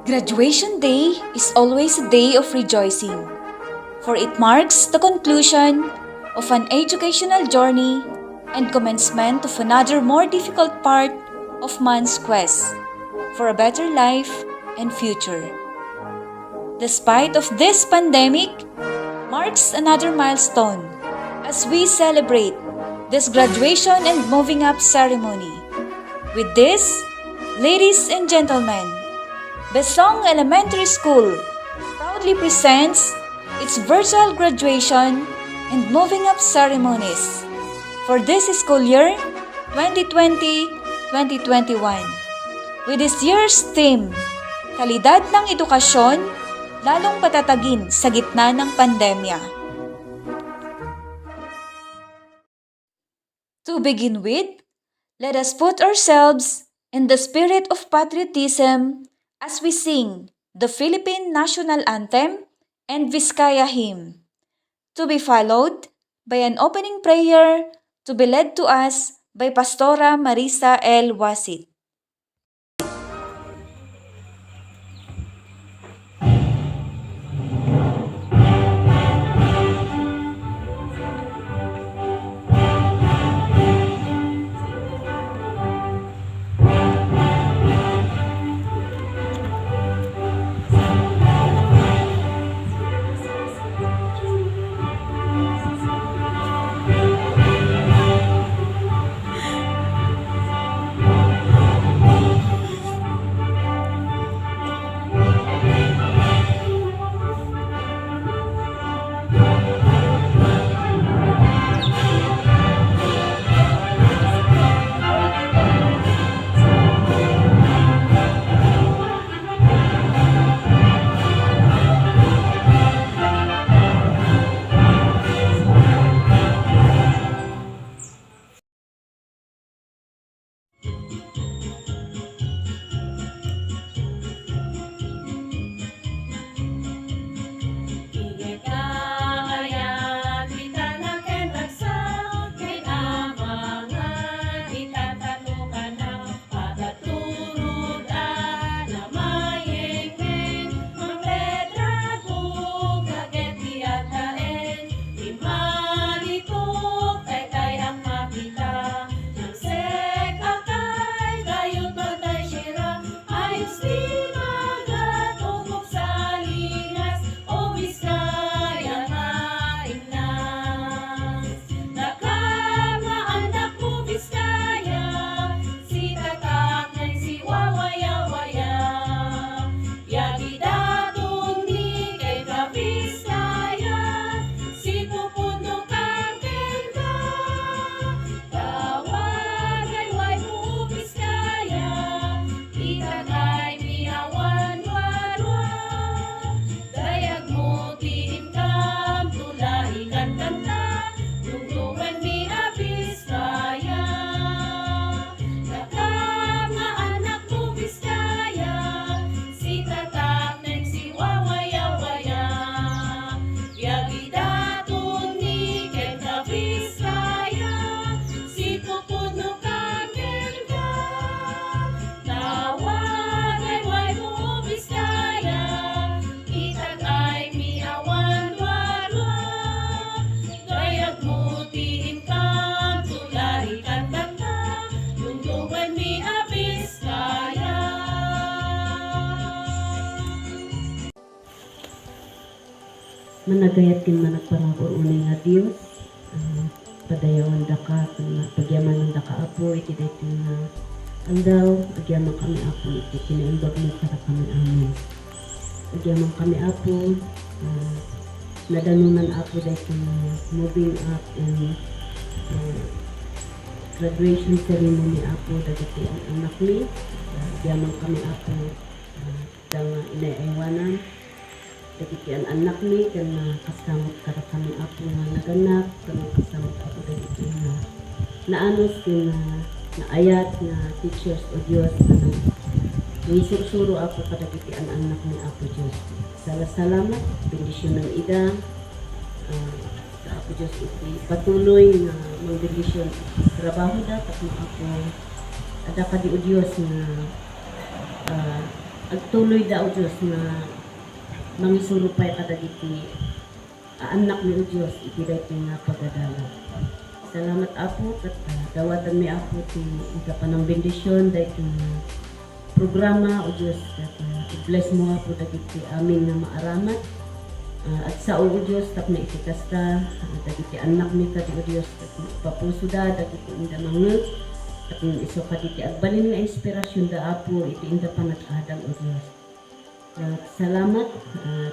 Graduation Day is always a day of rejoicing, for it marks the conclusion of an educational journey and commencement of another more difficult part of man's quest for a better life and future. Despite of this pandemic, marks another milestone as we celebrate this graduation and moving up ceremony. With this, ladies and gentlemen, Besong Elementary School proudly presents its virtual graduation and moving up ceremonies for this school year 2020-2021. With this year's theme, Kalidad ng Edukasyon, lalong patatagin sa gitna ng pandemya. To begin with, let us put ourselves in the spirit of patriotism as we sing the Philippine National Anthem and Vizcaya Hymn, to be followed by an opening prayer to be led to us by Pastora Marisa L. Wasit. Managayat kin managparabor unay nga Dios, padayawan daka, pagyaman ng daka apo, itiday na andaw, pagyaman kami apo, iti pinaimbag mo para kami amin. Pagyaman kami apo, nadanunan apo dahil moving up and graduation ceremony apo, dagiti ang anak mi, pagyaman kami apo, dang inaiwanan, dagiti ang anak mi kan kasamot kara kami apo nga naganap kan kasamot ako dagiti na naanos kin naayat na teachers o Dios ano sursuro ako kadagiti ang anak ni apo Dios. Salamat bendisyon ng ida sa apo Dios iti patuloy na magbendisyon trabaho da tapos ako ada ka di o Dios na agtuloy daw Diyos na mangisurupay kadagiti anak ni o Diyos iti daytoy nga pagdadalo. Salamat Apo kat dawatan mi Apo ti ika pa ng bendisyon daytoy programa o Diyos kat i-bless mo Apo dagiti amin nga maaramat. At sa o Diyos tak na itikasta dagiti anak mi kadi o Diyos kat papuso da dagiti inda manget at iso kaditi agbalin nga inspirasyon da Apo iti inda panag-adang o Diyos. Salamat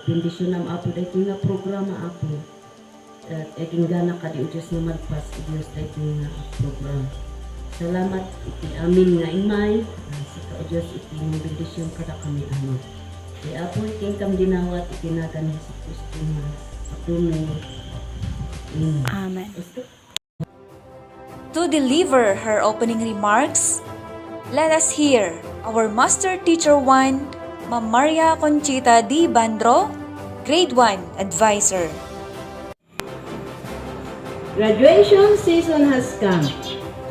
bendisyon nam Apo daytoy nga programa Apo at eging gana kadi o Diyos nga malpas o Diyos daytoy nga programa. Salamat iti amin nga imay sika o Diyos iti nga bendisyon kada kami ano. Kaya Apo iting kam dinawat itinagan ni Jesus Kristo nga patuloy. Amen. To deliver her opening remarks, let us hear our Master Teacher 1, Ma'am Maria Conchita D. Bandro, Grade 1 Advisor. Graduation season has come.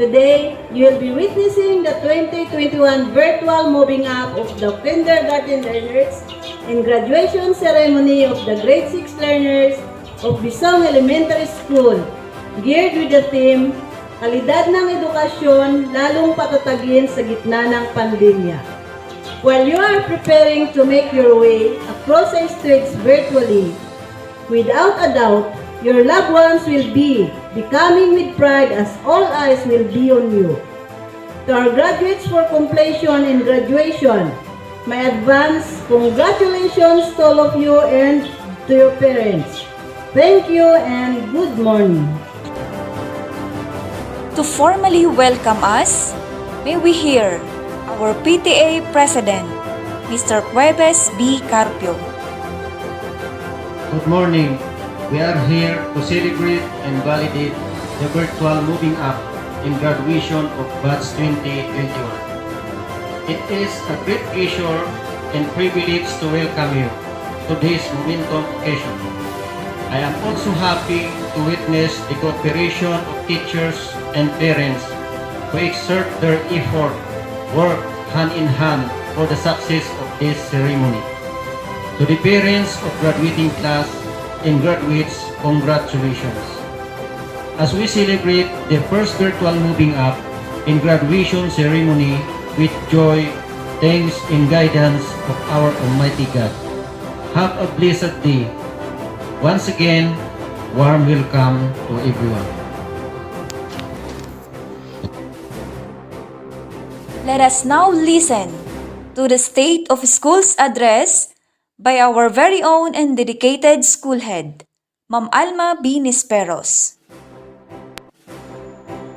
Today, you will be witnessing the 2021 virtual moving up of the kindergarten learners and graduation ceremony of the grade 6 learners of Besong Elementary School, geared with the theme, Kalidad ng Edukasyon, lalong patatagin sa gitna ng pandemya. While you are preparing to make your way across the streets virtually, without a doubt, your loved ones will be becoming with pride as all eyes will be on you. To our graduates for completion and graduation, my advance congratulations to all of you and to your parents. Thank you and good morning. To formally welcome us, may we hear our PTA President, Mr. Cuevas B. Carpio. Good morning. We are here to celebrate and validate the virtual moving up in graduation of batch 2021. It is a great pleasure and privilege to welcome you to this momentum occasion. I am also happy to witness the cooperation of teachers and parents who exert their effort, work hand in hand for the success of this ceremony. To the parents of graduating class and graduates, congratulations. As we celebrate the first virtual moving up in graduation ceremony with joy, thanks and guidance of our Almighty God. Have a blessed day. Once again, warm welcome to everyone. Let us now listen to the State of Schools address by our very own and dedicated school head, Ma'am Alma B. Nisperos.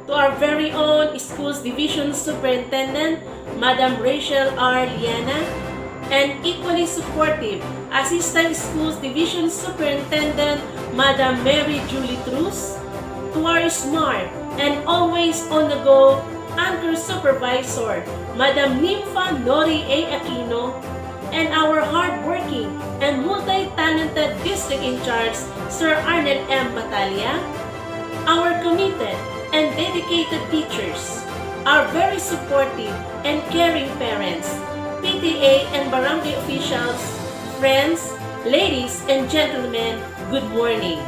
To our very own Schools Division Superintendent, Madam Rachel R. Liana, and equally supportive Assistant Schools Division Superintendent, Madam Mary Julie Cruz. To our smart and always on the go Anchor Supervisor, Madam Nympha Nori A. Aquino, and our hardworking and multi-talented district in charge, Sir Arnel M. Batalia, our committed and dedicated teachers, our very supportive and caring parents, PTA and barangay officials, friends, ladies and gentlemen, good morning.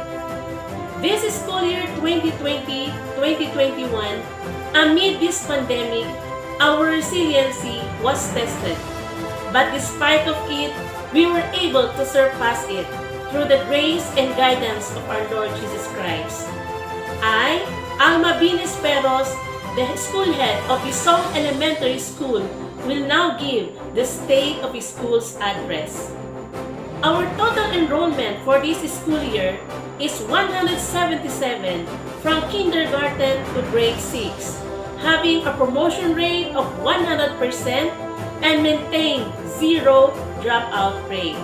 This is school year 2020-2021. Amid this pandemic, our resiliency was tested. But despite of it, we were able to surpass it through the grace and guidance of our Lord Jesus Christ. I, Alma B. Nisperos, the school head of Besong Elementary School, will now give the State of Schools address. Our total enrollment for this school year is 177 from kindergarten to grade 6, having a promotion rate of 100% and maintain zero dropout rate.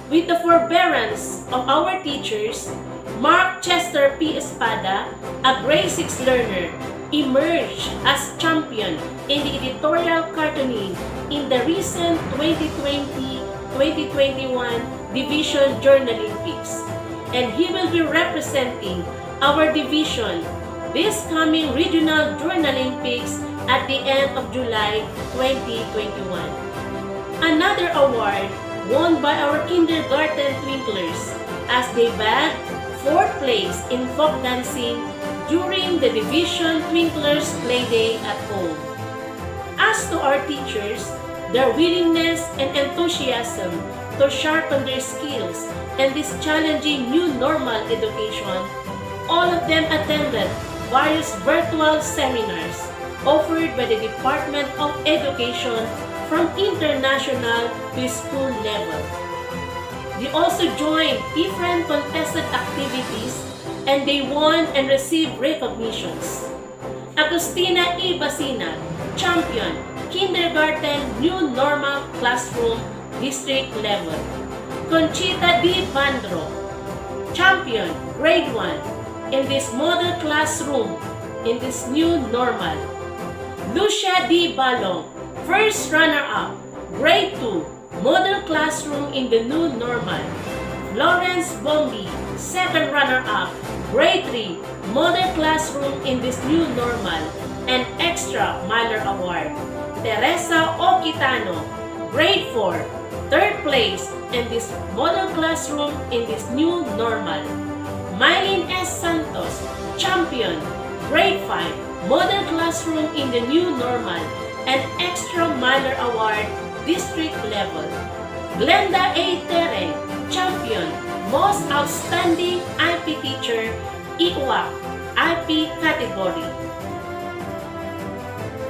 With the forbearance of our teachers, Mark Chester P. Espada, a grade 6 learner, emerged as champion in the editorial cartooning in the recent 2020-2021 Division Journalympics, and he will be representing our division this coming Regional Journalympics at the end of July 2021. Another award won by our kindergarten twinklers as they bagged 4th place in folk dancing during the Division Twinklers Playday at home. As to our teachers, their willingness and enthusiasm to sharpen their skills in this challenging new normal education, all of them attended various virtual seminars offered by the Department of Education from international to school level. They also joined different contested activities and they won and received recognitions. Agustina E. Basina, champion, kindergarten new normal classroom district level. Conchita D. Bandro, champion, grade 1, in this model classroom in this new normal. Lucia D. Balong, first runner-up, grade 2, model classroom in the new normal. Lawrence Bombi, second runner-up, grade 3, model classroom in this new normal, and extra minor award. Teresa Okitano, grade 4, third place in this model classroom in this new normal. Mylene S. Santos, champion, grade 5, model classroom in the new normal, and extra minor award, district level. Glenda A. Tereng, champion, most outstanding IP teacher, IWAC, IP category.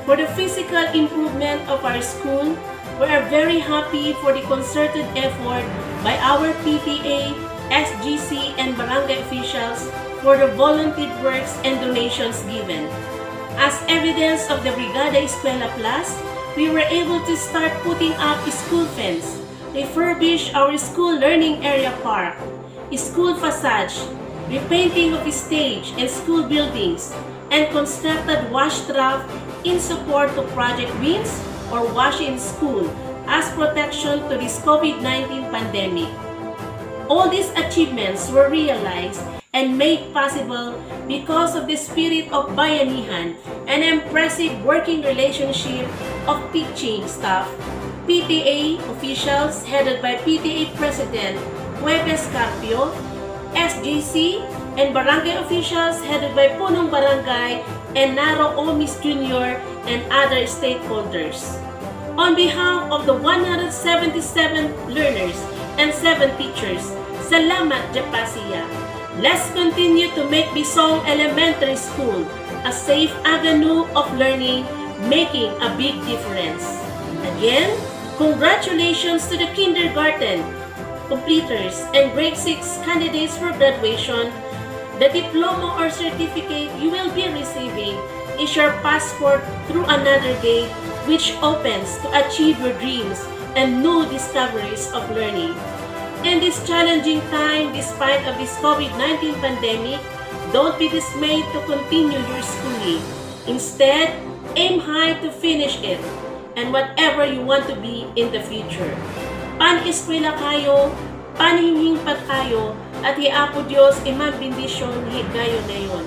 For the physical improvement of our school, we are very happy for the concerted effort by our PTA, SGC, and barangay officials for the volunteer works and donations given. As evidence of the Brigada Escuela Plus, we were able to start putting up a school fence, refurbish our school learning area park, school facade, repainting of stage and school buildings, and constructed wash trough in support of Project Wins or Wash in School as protection to this COVID-19 pandemic. All these achievements were realized and made possible because of the spirit of bayanihan and impressive working relationship of teaching staff, PTA officials headed by PTA President Hueves Carpio, SGC, and barangay officials headed by Punong Barangay and Naro Omis Jr. and other stakeholders. On behalf of the 177 learners and 7 teachers, Salamat Japasiya. Let's continue to make Besong Elementary School a safe avenue of learning, making a big difference. Again, congratulations to the kindergarten completers and grade 6 candidates for graduation. The diploma or certificate you will be receiving is your passport through another gate which opens to achieve your dreams and new discoveries of learning. In this challenging time, despite of this COVID-19 pandemic, don't be dismayed to continue your schooling. Instead, aim high to finish it and whatever you want to be in the future. Pan-eskwela kayo, panhimhingpat kayo, at hiapo Diyos imang bendisyon higayon na yun.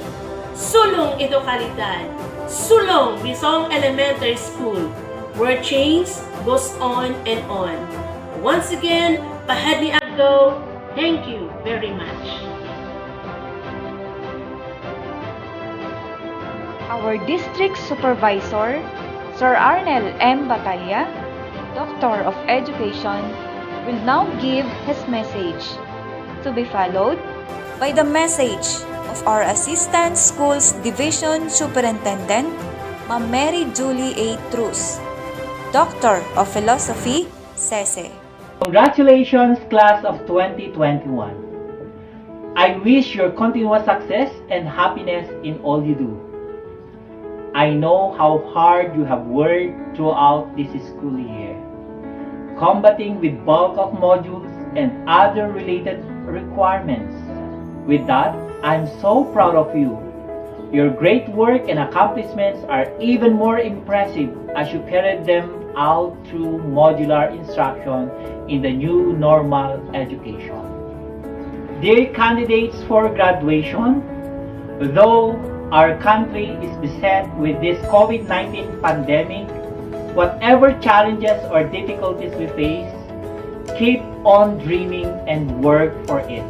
Sulong edukalidad, sulong Besong Elementary School, where change goes on and on. Once again, Pahadni Agdo, thank you very much. Our District Supervisor, Sir Arnel M. Batalla, Doctor of Education, will now give his message, to be followed by the message of our Assistant Schools Division Superintendent, Ma'am Mary Julie A. Trus, Doctor of Philosophy, SESE. Congratulations, Class of 2021. I wish your continuous success and happiness in all you do. I know how hard you have worked throughout this school year, combating with bulk of modules and other related requirements. With that, I'm so proud of you. Your great work and accomplishments are even more impressive as you carried them out through modular instruction in the new normal education. Dear candidates for graduation, though our country is beset with this COVID-19 pandemic, whatever challenges or difficulties we face, keep on dreaming and work for it.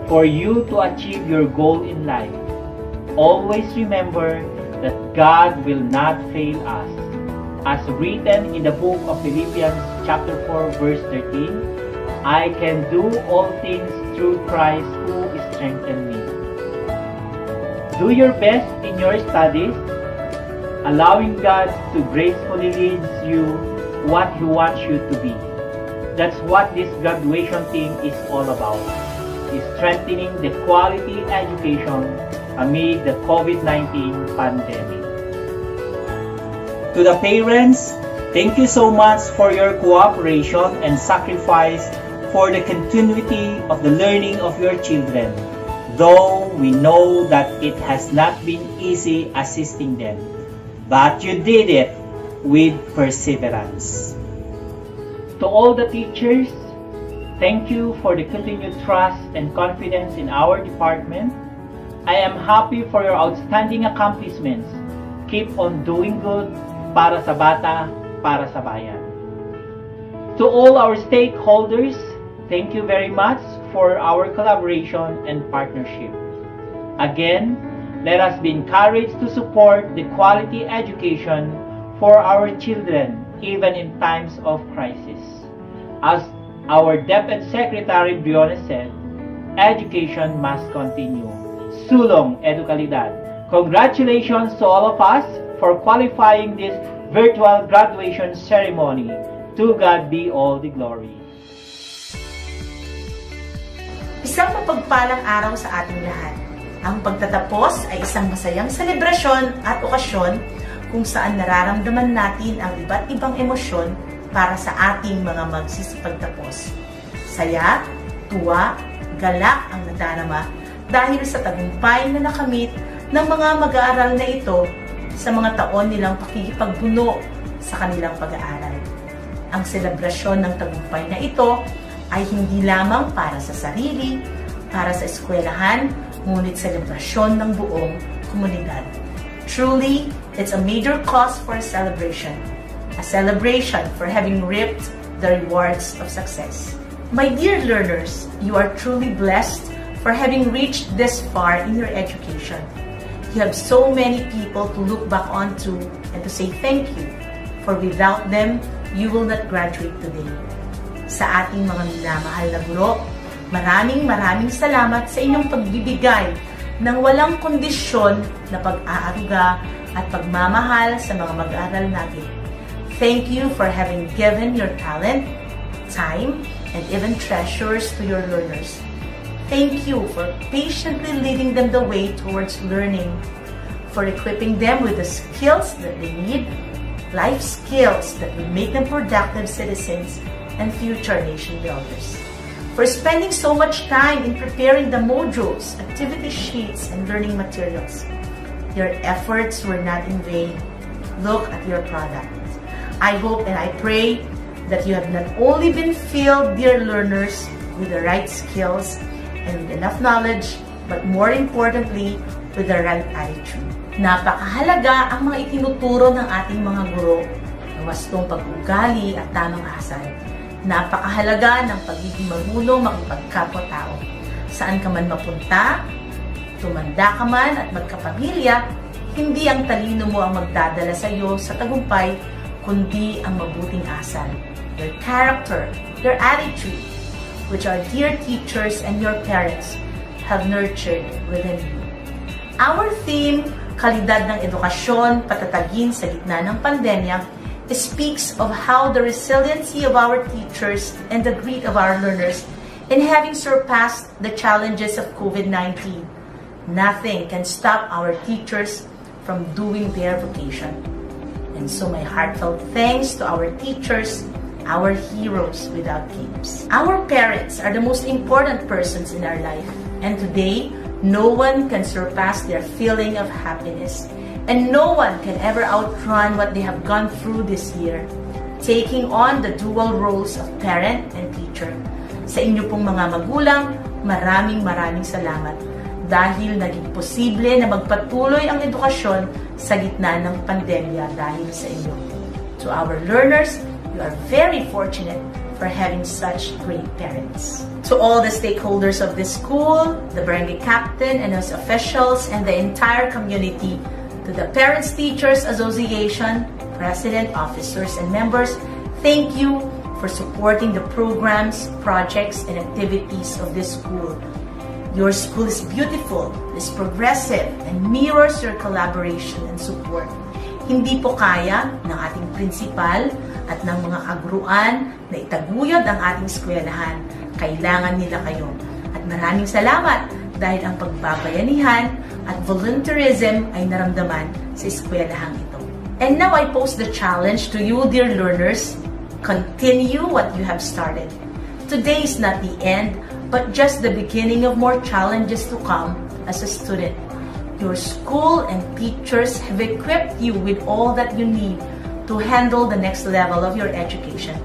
For you to achieve your goal in life, always remember that God will not fail us. As written in the book of Philippians chapter 4 verse 13, I can do all things through Christ who strengthens me. Do your best in your studies, allowing God to gracefully lead you what He wants you to be. That's what this graduation theme is all about, is strengthening the quality education amid the COVID-19 pandemic. To the parents, thank you so much for your cooperation and sacrifice for the continuity of the learning of your children, though we know that it has not been easy assisting them, but you did it with perseverance. To all the teachers, thank you for the continued trust and confidence in our department. I am happy for your outstanding accomplishments. Keep on doing good para sa bata, para sa bayan. To all our stakeholders, thank you very much for our collaboration and partnership. Again, let us be encouraged to support the quality education for our children even in times of crisis. As our DepEd Secretary Briones said, education must continue. Sulong Edukalidad. Congratulations to all of us for qualifying this virtual graduation ceremony. To God be all the glory. Isang mapagpalang araw sa ating lahat. Ang pagtatapos ay isang masayang selebrasyon at okasyon kung saan nararamdaman natin ang iba't ibang emosyon para sa ating mga magsisipagtapos. Saya, tuwa, galak ang nadarama dahil sa tagumpay na nakamit ng mga mag-aaral na ito sa mga taon nilang pakikipagbuno sa kanilang pag-aaral. Ang selebrasyon ng tagumpay na ito ay hindi lamang para sa sarili, para sa eskwelahan, ngunit selebrasyon ng buong komunidad. Truly, it's a major cause for a celebration for having reaped the rewards of success. My dear learners, you are truly blessed for having reached this far in your education. You have so many people to look back onto and to say thank you, for without them, you will not graduate today. Sa ating mga minamahal na guro, maraming salamat sa inyong pagbibigay ng walang kondisyon na pag-aaruga at pagmamahal sa mga mag-aaral natin. Thank you for having given your talent, time, and even treasures to your learners. Thank you for patiently leading them the way towards learning, for equipping them with the skills that they need, life skills that will make them productive citizens and future nation builders. For spending so much time in preparing the modules, activity sheets, and learning materials. Your efforts were not in vain. Look at your product. I hope and I pray that you have not only been filled, dear learners, with the right skills and with enough knowledge, but more importantly, with the right attitude. Napakahalaga ang mga itinuturo ng ating mga guro, ang wastong pag-ugali at tamang asal. Napakahalaga ng pagiging marunong makipagkapwa-tao. Saan ka man mapunta, tumanda ka man at magkapamilya, hindi ang talino mo ang magdadala sa iyo sa tagumpay, kundi ang mabuting asal. Your character, your attitude, which our dear teachers and your parents have nurtured within you. Our theme, Kalidad ng Edukasyon, Patatagin sa Gitna ng Pandemya, speaks of how the resiliency of our teachers and the grit of our learners in having surpassed the challenges of COVID-19. Nothing can stop our teachers from doing their vocation. And so my heartfelt thanks to our teachers, our heroes without capes. Our parents are the most important persons in our life, and today, no one can surpass their feeling of happiness, and no one can ever outrun what they have gone through this year, taking on the dual roles of parent and teacher. Sa inyo pong mga magulang, maraming salamat dahil naging posible na magpatuloy ang edukasyon sa gitna ng pandemya dahil sa inyo. To To our learners, you are very fortunate for having such great parents. To all the stakeholders of this school, the barangay captain and his officials, and the entire community, to the Parents Teachers Association, president, officers, and members, thank you for supporting the programs, projects, and activities of this school. Your school is beautiful, is progressive, and mirrors your collaboration and support. Hindi po kaya ng ating principal at ng mga agruan na itaguyod ang ating eskwelahan. Kailangan nila kayo. At maraming salamat dahil ang pagbabayanihan at volunteerism ay naramdaman sa eskwelahang ito. And now I pose the challenge to you, dear learners. Continue what you have started. Today is not the end, but just the beginning of more challenges to come as a student. Your school and teachers have equipped you with all that you need to handle the next level of your education.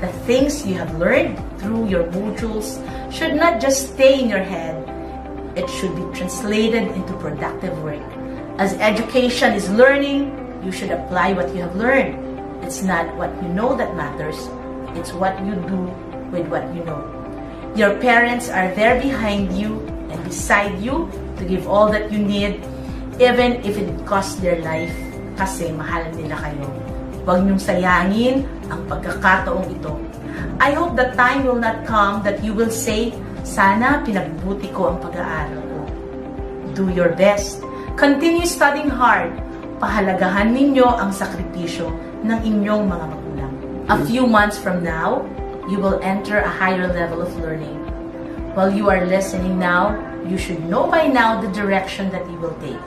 The things you have learned through your modules should not just stay in your head. It should be translated into productive work. As education is learning, you should apply what you have learned. It's not what you know that matters. It's what you do with what you know. Your parents are there behind you and beside you to give all that you need, even if it costs their life, kasi mahal nila kayo. Huwag niyong sayangin ang pagkakataong ito. I hope the time will not come that you will say, sana pinagbuti ko ang pag-aaral ko. Do your best. Continue studying hard. Pahalagahan ninyo ang sakripisyo ng inyong mga magulang. A few months from now, you will enter a higher level of learning. While you are listening now, you should know by now the direction that you will take.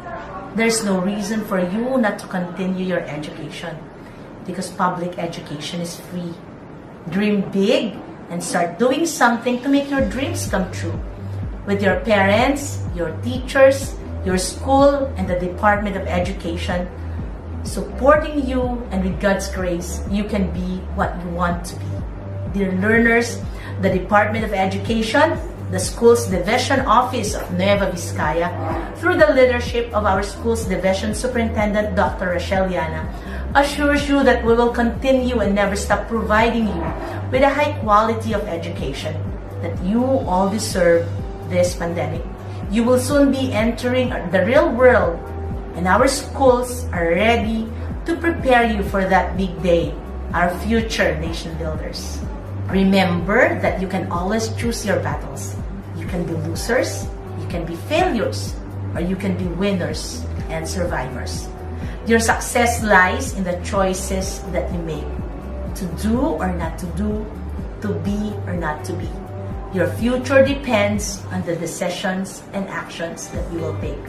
There's no reason for you not to continue your education because public education is free. Dream big and start doing something to make your dreams come true. With your parents, your teachers, your school, and the Department of Education supporting you, and with God's grace, you can be what you want to be. Dear learners, the Department of Education, the school's division office of Nueva Vizcaya, through the leadership of our school's division superintendent, Dr. Rochelle Llana, assures you that we will continue and never stop providing you with a high quality of education that you all deserve this pandemic. You will soon be entering the real world, and our schools are ready to prepare you for that big day, our future nation builders. Remember that you can always choose your battles. You can be losers, you can be failures, or you can be winners and survivors. Your success lies in the choices that you make. To do or not to do, to be or not to be. Your future depends on the decisions and actions that you will take.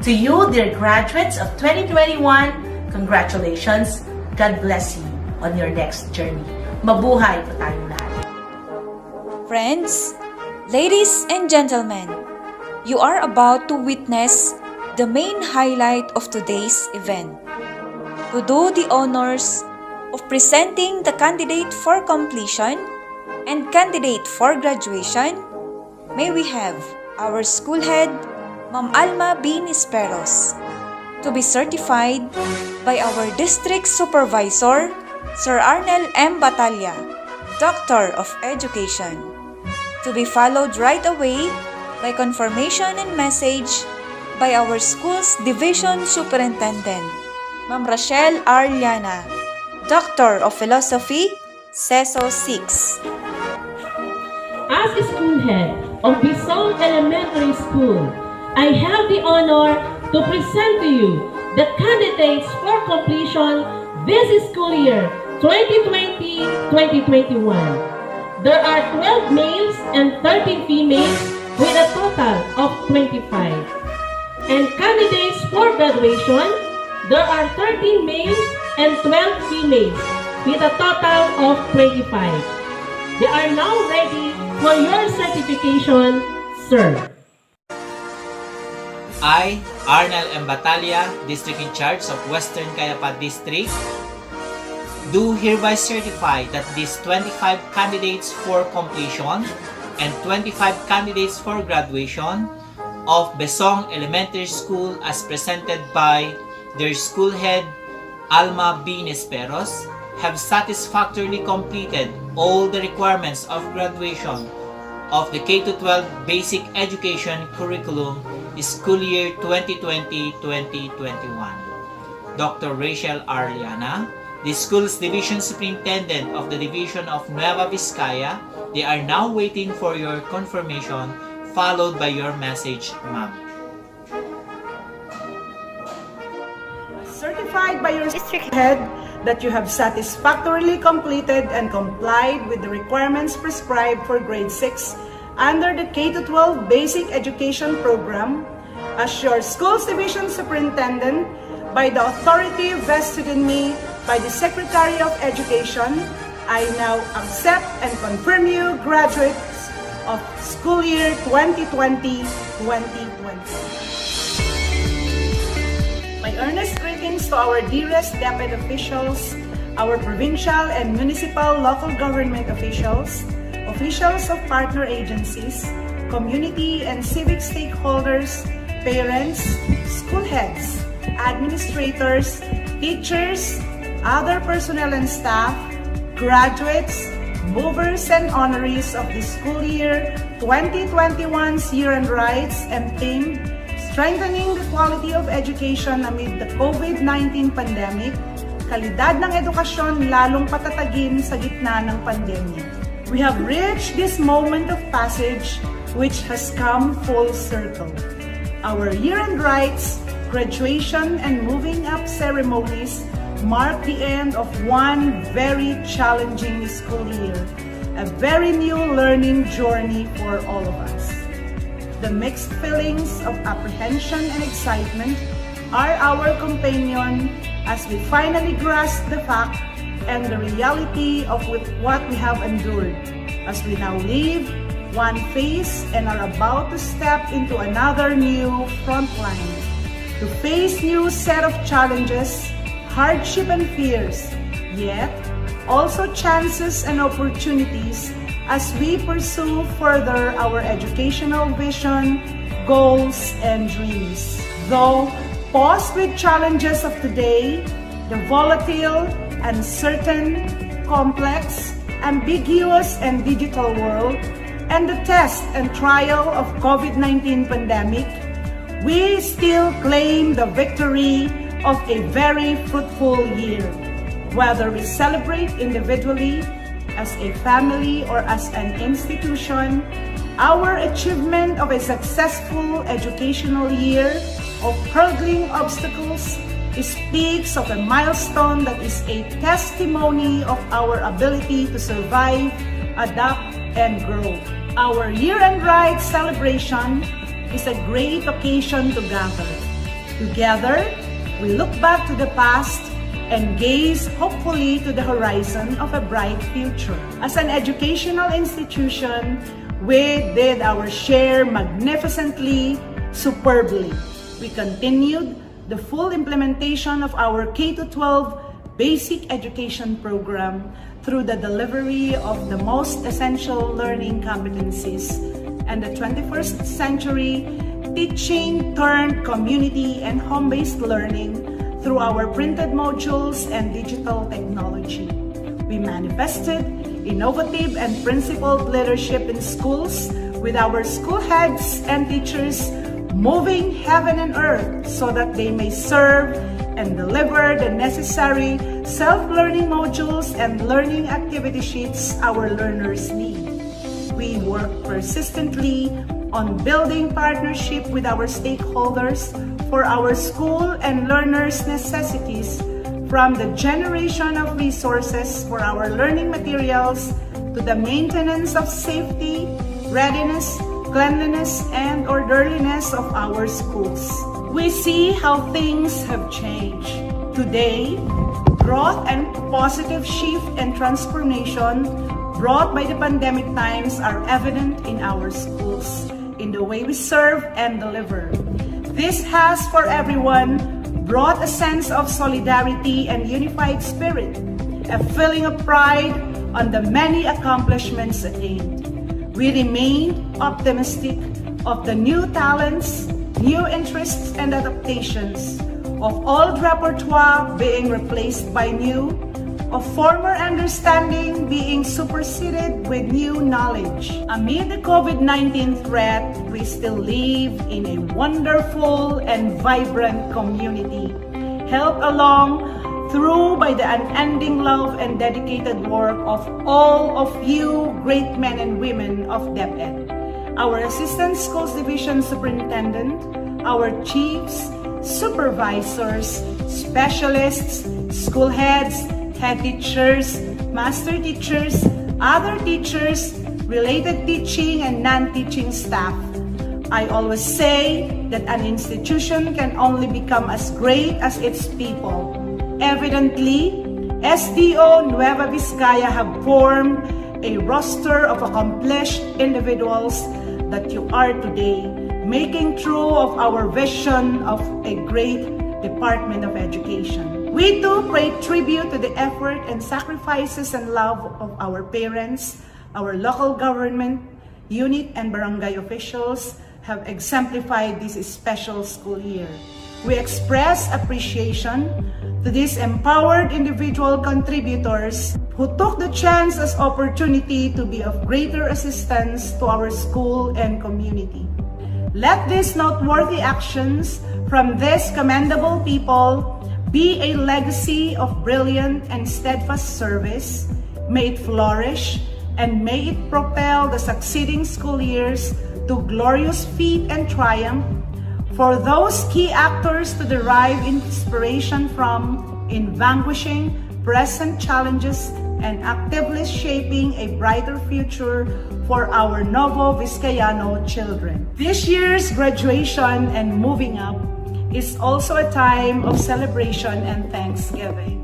To you, dear graduates of 2021, congratulations. God bless you on your next journey. Mabuhay po tayong lahat. Friends, ladies and gentlemen, you are about to witness the main highlight of today's event. To do the honors of presenting the candidate for completion and candidate for graduation, may we have our school head, Ma'am Alma B. Nisperos, to be certified by our district supervisor, Sir Arnel M. Batalla, Doctor of Education, to be followed right away by confirmation and message by our school's division superintendent, Ma'am Rochelle R. Llana, Doctor of Philosophy, CESO 6. As school head of Besong Elementary School, I have the honor to present to you the candidates for completion this school year 2020-2021. There are 12 males and 13 females with a total of 25. And candidates for graduation, there are 13 males and 12 females with a total of 25. They are now ready for your certification, sir. I, Arnel M. Batalla, District in charge of Western Kayapa District, do hereby certify that these 25 candidates for completion and 25 candidates for graduation of Besong Elementary School as presented by their school head, Alma B. Nesperos, have satisfactorily completed all the requirements of graduation of the K-12 Basic Education Curriculum School Year 2020-2021. Dr. Rachel R. Liana, the school's Division Superintendent of the Division of Nueva Vizcaya, they are now waiting for your confirmation, followed by your message, ma'am. Certified by your district head that you have satisfactorily completed and complied with the requirements prescribed for grade 6 under the K-12 Basic Education Program, as your school's division superintendent, by the authority vested in me by the Secretary of Education, I now accept and confirm you graduates of school year 2020-2021. My earnest greetings to our dearest DepEd officials, our provincial and municipal local government officials, officials of partner agencies, community and civic stakeholders, parents, school heads, administrators, teachers, other personnel and staff, graduates, movers and honorees of the school year 2021's Year-End Rights and theme, Strengthening the Quality of Education Amid the COVID-19 Pandemic, kalidad ng edukasyon lalong patatagin sa gitna ng pandemya. We have reached this moment of passage which has come full circle. Our Year-End Rights, graduation and moving up ceremonies mark the end of one very challenging school year, a very new learning journey for all of us. The mixed feelings of apprehension and excitement are our companion as we finally grasp the fact and the reality of what we have endured, as we now leave one phase and are about to step into another new front line, to face new set of challenges, hardship and fears, yet also chances and opportunities as we pursue further our educational vision, goals, and dreams. Though paused with challenges of today, the volatile, uncertain, complex, ambiguous, and digital world, and the test and trial of COVID-19 pandemic, we still claim the victory of a very fruitful year. Whether we celebrate individually, as a family, or as an institution, our achievement of a successful educational year of hurdling obstacles speaks of a milestone that is a testimony of our ability to survive, adapt, and grow. Our Year-End Rights celebration is a great occasion to gather. Together, we look back to the past and gaze hopefully to the horizon of a bright future. As an educational institution, we did our share magnificently, superbly. We continued the full implementation of our K-12 Basic Education Program through the delivery of the most essential learning competencies and the 21st century teaching turned community and home-based learning through our printed modules and digital technology. We manifested innovative and principled leadership in schools with our school heads and teachers moving heaven and earth so that they may serve and deliver the necessary self-learning modules and learning activity sheets our learners need. We work persistently on building partnership with our stakeholders for our school and learners' necessities, from the generation of resources for our learning materials to the maintenance of safety, readiness, cleanliness, and orderliness of our schools. We see how things have changed. Today, growth and positive shift and transformation brought by the pandemic times are evident in our schools, in the way we serve and deliver. This has, for everyone, brought a sense of solidarity and unified spirit, a feeling of pride on the many accomplishments attained. We remain optimistic of the new talents, new interests, and adaptations of old repertoire being replaced by new, of former understanding being superseded with new knowledge. Amid the COVID-19 threat, we still live in a wonderful and vibrant community, helped along through by the unending love and dedicated work of all of you great men and women of DepEd. Our Assistant Schools Division Superintendent, our chiefs, supervisors, specialists, school heads, head teachers, master teachers, other teachers, related teaching and non-teaching staff. I always say that an institution can only become as great as its people. Evidently, SDO Nueva Vizcaya have formed a roster of accomplished individuals that you are today, making true of our vision of a great Department of Education. We too pay tribute to the effort and sacrifices and love of our parents, our local government, unit and barangay officials have exemplified this special school year. We express appreciation to these empowered individual contributors who took the chance as opportunity to be of greater assistance to our school and community. Let these noteworthy actions from these commendable people be a legacy of brilliant and steadfast service. May it flourish and may it propel the succeeding school years to glorious feat and triumph. For those key actors to derive inspiration from in vanquishing present challenges and actively shaping a brighter future for our Novo Vizcayano children. This year's graduation and moving up is also a time of celebration and thanksgiving.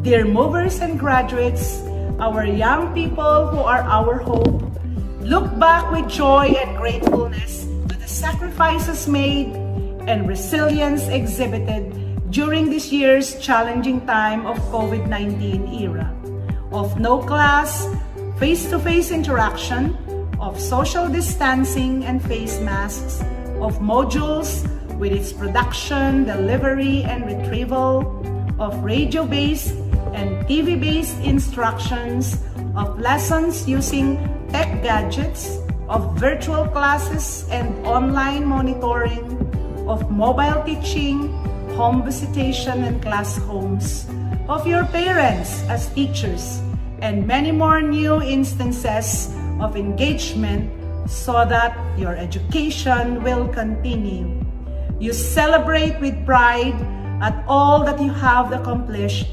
Dear movers and graduates, our young people who are our hope, look back with joy and gratefulness to the sacrifices made and resilience exhibited during this year's challenging time of COVID-19 era, of no class, face-to-face interaction, of social distancing and face masks, of modules with its production, delivery, and retrieval, of radio-based and TV-based instructions, of lessons using tech gadgets, of virtual classes and online monitoring, of mobile teaching, home visitation and class homes, of your parents as teachers, and many more new instances of engagement so that your education will continue. You celebrate with pride at all that you have accomplished,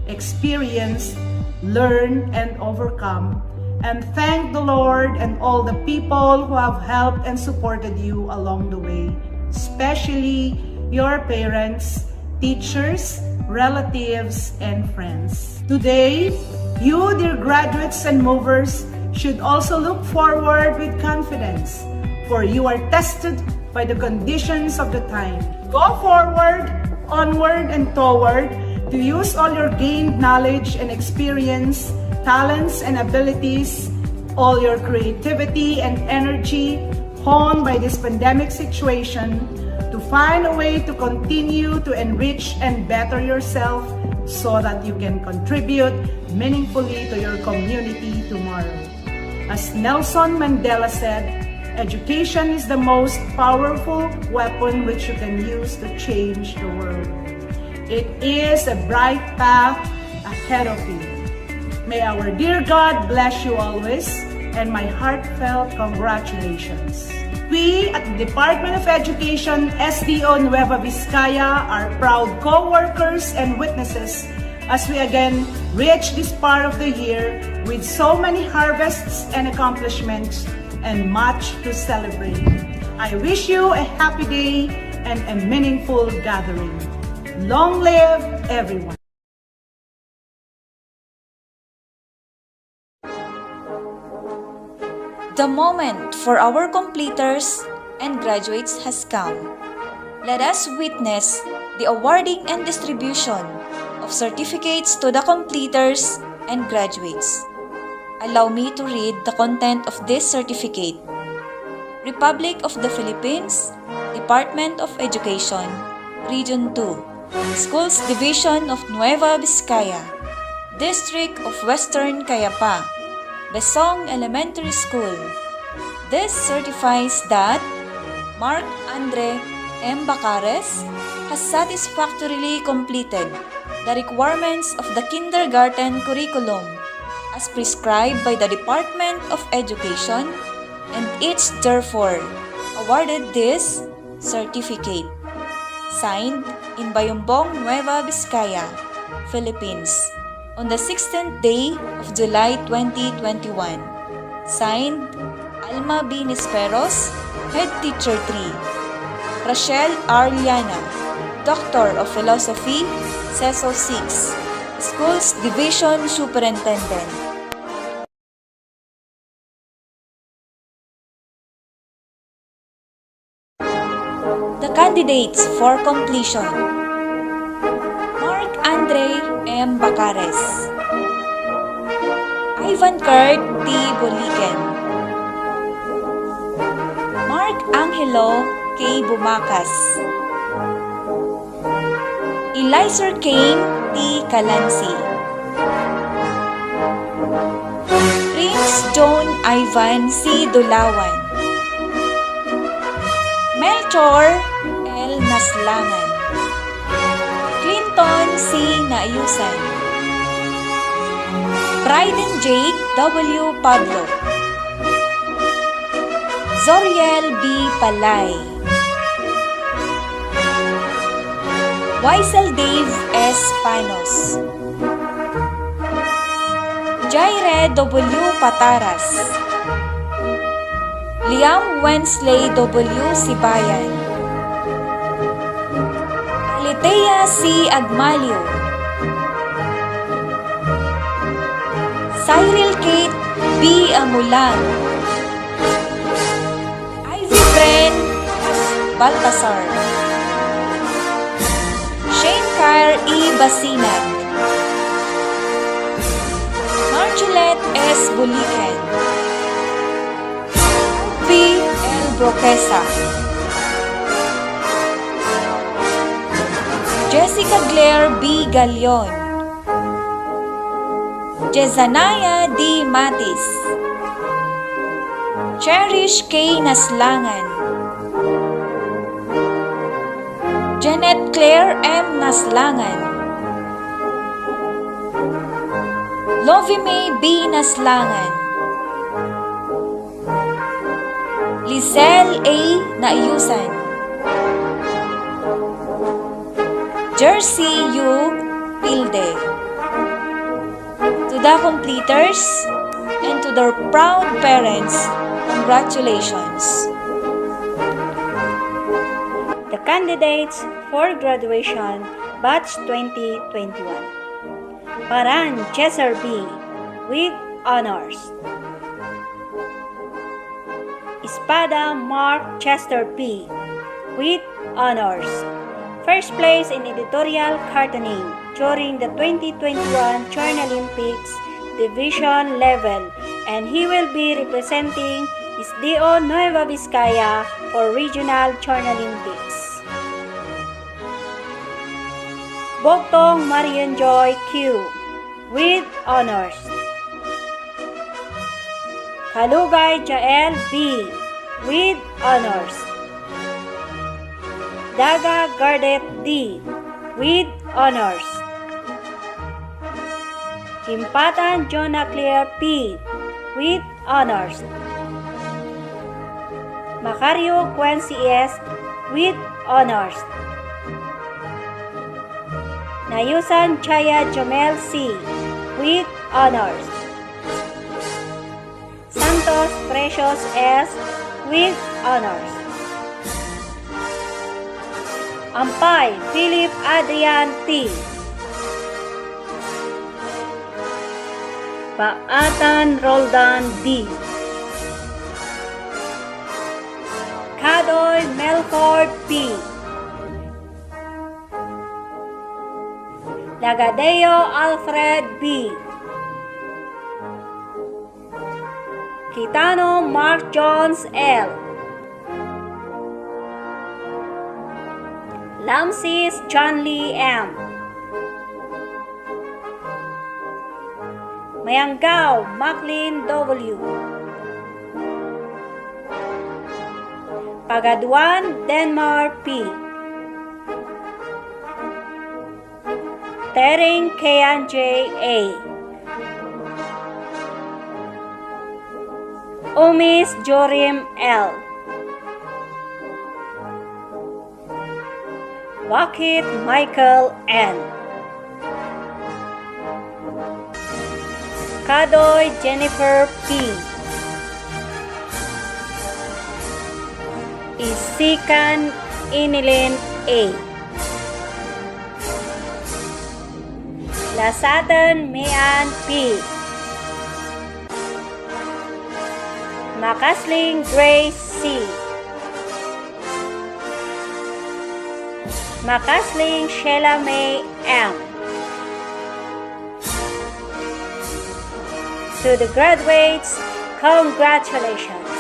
experienced, learned, and overcome, and thank the Lord and all the people who have helped and supported you along the way, especially your parents, teachers, relatives, and friends. Today, you, dear graduates and movers, should also look forward with confidence, for you are tested by the conditions of the time. Go forward, onward, and toward to use all your gained knowledge and experience, talents and abilities, all your creativity and energy honed by this pandemic situation to find a way to continue to enrich and better yourself so that you can contribute meaningfully to your community tomorrow. As Nelson Mandela said, education is the most powerful weapon which you can use to change the world. It is a bright path ahead of you. May our dear God bless you always, and my heartfelt congratulations. We at the Department of Education, SDO Nueva Vizcaya, are proud co-workers and witnesses as we again reach this part of the year with so many harvests and accomplishments and much to celebrate. I wish you a happy day and a meaningful gathering. Long live everyone! The moment for our completers and graduates has come. Let us witness the awarding and distribution of certificates to the completers and graduates. Allow me to read the content of this certificate. Republic of the Philippines, Department of Education, Region 2, Schools Division of Nueva Vizcaya. District of Western Kayapa, Besong Elementary School. This certifies that Mark Andre M. Bacares has satisfactorily completed the requirements of the kindergarten curriculum as prescribed by the Department of Education and is therefore awarded this certificate. Signed in Bayumbong, Nueva Vizcaya, Philippines, on the 16th day of July 2021. Signed, Alma B. Nisperos, Head Teacher 3. Rachel R. Liana, Doctor of Philosophy, CESO 6, Schools Division Superintendent. The candidates for completion: Mark Andre M. Bacares, Ivan Kurt T. Boliken, Mark Angelo K. Bumacas, Elizer Kane T. Calansi, Prince John Ivan C. Dulawan, Melchor L. Naslangan, Clinton C. Naayusan, Bryden Jake W. Pablo, Zoriel B. Palay, Weisel Dave S. Panos, Jaire W. Pataras, Liam Wensley W. Sibayan, Alitea C. Agmalio, Cyril Kate B. Amulang, Ivy Bren F. Baltasar, Shane Kyle E. Basinag, Margilette S. Buliken, V. L. Broquesa, Jessica Claire B. Galion, Jezanaya D. Matis, Cherish K. Naslangan, Janet Claire M. Naslangan, Lovie B. Naslangan, Lizelle A. Naayusan, Jersey U. Pilde. To the completers and to their proud parents, congratulations. The candidates for graduation batch 2021. Paran Cesar B. with honors. Espada Mark Chester P. with honors. First place in editorial cartooning during the 2021 Chorn Olympics division level, and he will be representing SDO Nueva Vizcaya for regional Chorn Olympics. Bogtong Marian Joy Q. with honors. Kalugay Jael B. with honors. Daga Gardet D. with honors. Himpatan Jonah Claire P. with honors. Macario Quincy S. with honors. Nayusan Chaya Jomel C. with honors. Santos Precious S. with honors. Ampay Philip Adrian T. Paatan Roldan D. Kadoy Melford P. Lagadeo Alfred B. Kitano Mark Jones L. Lamsis John Lee M. Mayanggaw, Maclean W. Pagaduan, Denmark P. Tering Kayan J. A. Umis Jorim L. Wakit Michael N. Kadoy Jennifer P. Isikan Inilin A. Lasatan Mian P. Makasling Grace C. Makasling Sheila May M. To the graduates, congratulations.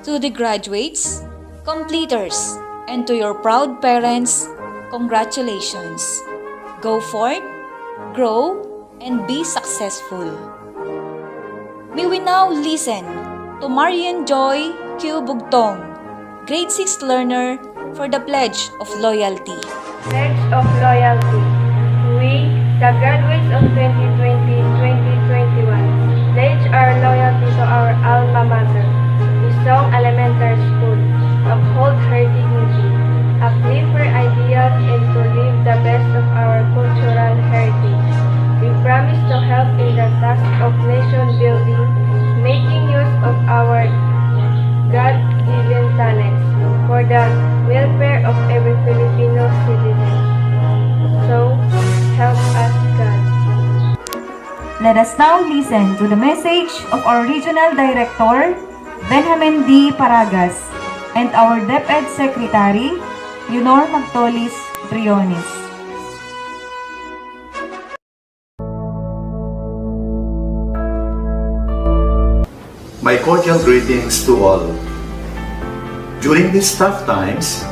To the graduates, completers, and to your proud parents, congratulations. Go forth, grow, and be successful. May we now listen to Marian Joy Q. Bugtong, Grade 6 learner, for the Pledge of Loyalty. Pledge of Loyalty. We, the graduates of 2020-2021, pledge our loyalty to our alma mater, Besong Elementary School, uphold her dignity, uplift her ideas, and to live the best of our cultural heritage. We promise to help in the task of nation building, making use of our God-given talents for the welfare of every Filipino citizen. So, help us God. Let us now listen to the message of our Regional Director, Benjamin D. Paragas, and our DepEd Secretary, Leonor Magtolis Briones. My cordial greetings to all. During these tough times,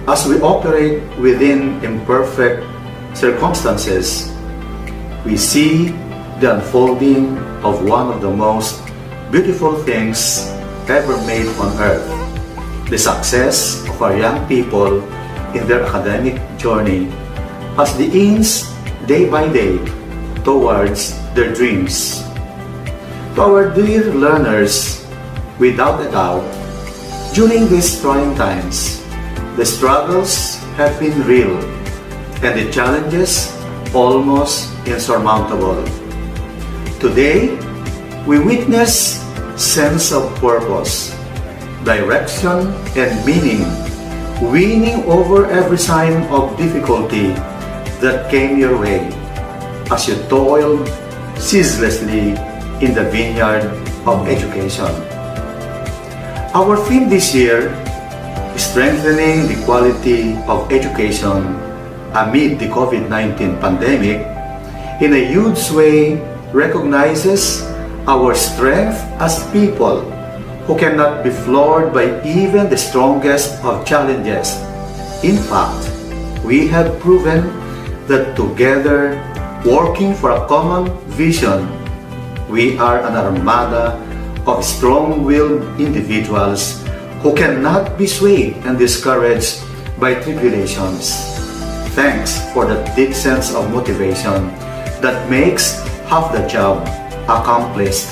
as we operate within imperfect circumstances, we see the unfolding of one of the most beautiful things ever made on earth, the success of our young people in their academic journey as they inch day by day towards their dreams. To our dear learners, without a doubt, during these trying times, the struggles have been real and the challenges almost insurmountable. Today, we witness sense of purpose, direction, and meaning winning over every sign of difficulty that came your way as you toiled ceaselessly in the vineyard of education. Our theme this year, strengthening the quality of education amid the COVID-19 pandemic, in a huge way recognizes our strength as people who cannot be floored by even the strongest of challenges. In fact, we have proven that together, working for a common vision, we are an armada of strong-willed individuals who cannot be swayed and discouraged by tribulations. Thanks for the deep sense of motivation that makes half the job accomplished.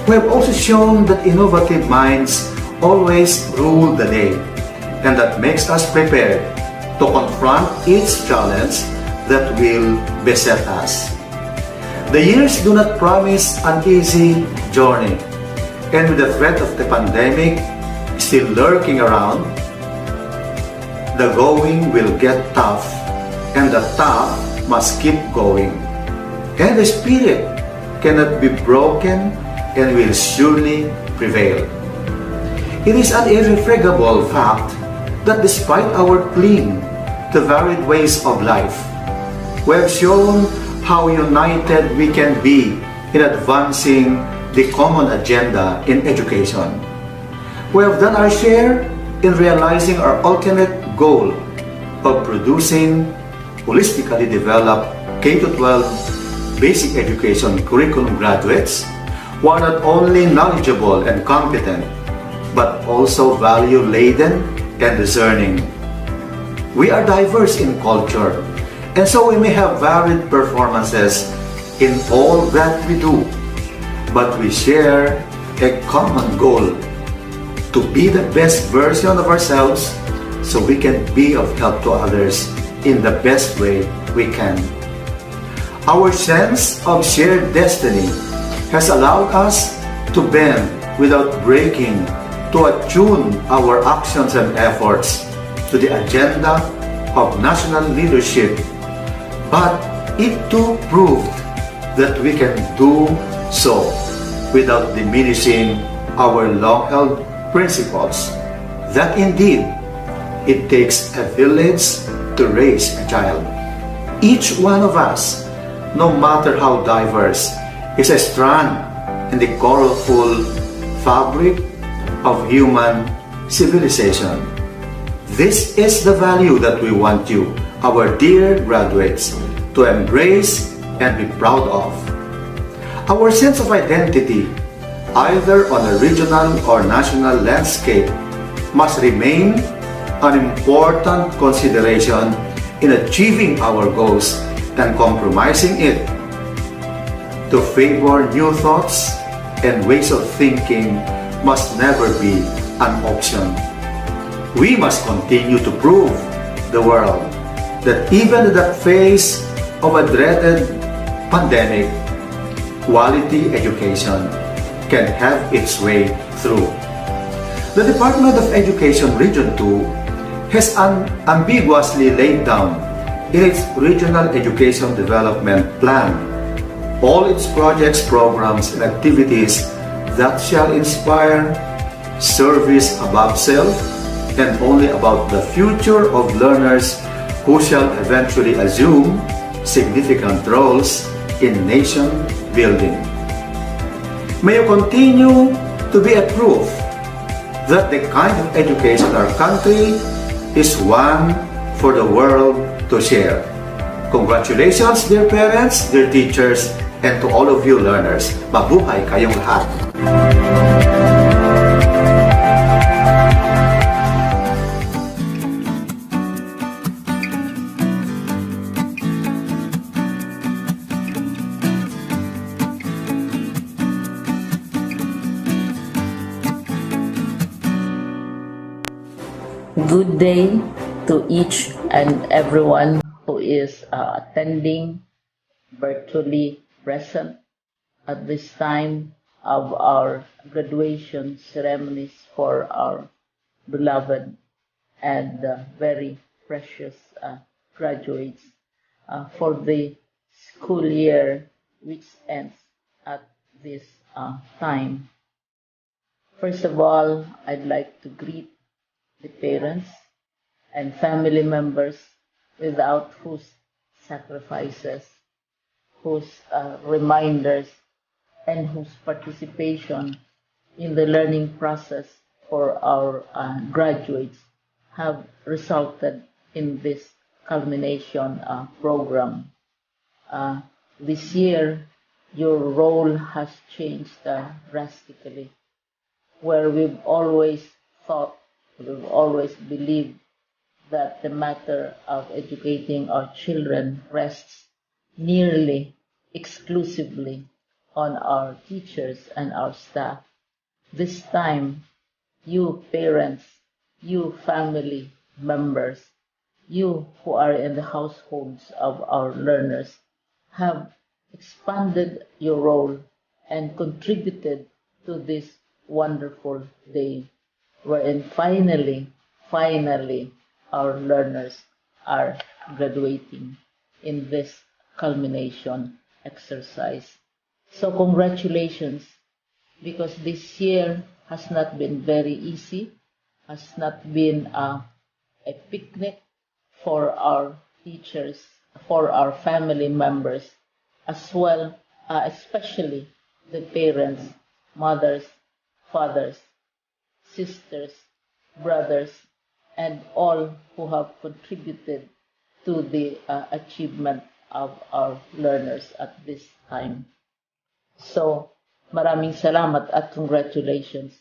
We have also shown that innovative minds always rule the day, and that makes us prepared to confront each challenge that will beset us. The years do not promise an easy journey, and with the threat of the pandemic still lurking around, the going will get tough, and the tough must keep going. And the spirit cannot be broken and will surely prevail. It is an irrefragable fact that despite our cling to varied ways of life, we have shown how united we can be in advancing the common agenda in education. We have done our share in realizing our ultimate goal of producing holistically developed K-12 basic education curriculum graduates who are not only knowledgeable and competent, but also value-laden and discerning. We are diverse in culture, and so we may have varied performances in all that we do, but we share a common goal: to be the best version of ourselves so we can be of help to others in the best way we can. Our sense of shared destiny has allowed us to bend without breaking, to attune our actions and efforts to the agenda of national leadership, but it too proved that we can do so without diminishing our long-held principles, that indeed it takes a village to raise a child. Each one of us, no matter how diverse, is a strand in the colorful fabric of human civilization. This is the value that we want you, our dear graduates, to embrace and be proud of. Our sense of identity, either on a regional or national landscape, must remain an important consideration in achieving our goals, and compromising it to favor new thoughts and ways of thinking must never be an option. We must continue to prove the world that even in the face of a dreaded pandemic, quality education can have its way through. The Department of Education Region 2 has unambiguously laid down in its Regional Education Development Plan all its projects, programs, and activities that shall inspire service above self and only about the future of learners who shall eventually assume significant roles in nation building. May you continue to be a proof that the kind of education our country is one for the world to share. Congratulations, dear parents, dear teachers, and to all of you learners. Mabuhay kayong lahat! Good day to each and everyone who is attending virtually present at this time of our graduation ceremonies for our beloved and very precious graduates for the school year which ends at this time. First of all, I'd like to greet the parents and family members without whose sacrifices, whose reminders, and whose participation in the learning process for our graduates have resulted in this culmination program. This year, your role has changed drastically, where we've always thought, we've always believed that the matter of educating our children rests nearly exclusively on our teachers and our staff. This time, you parents, you family members, you who are in the households of our learners have expanded your role and contributed to this wonderful day, wherein finally, our learners are graduating in this culmination exercise. So congratulations, because this year has not been very easy, has not been a picnic for our teachers, for our family members, as well, especially the parents, mothers, fathers, sisters, brothers, and all who have contributed to the achievement of our learners at this time. So, maraming salamat at congratulations,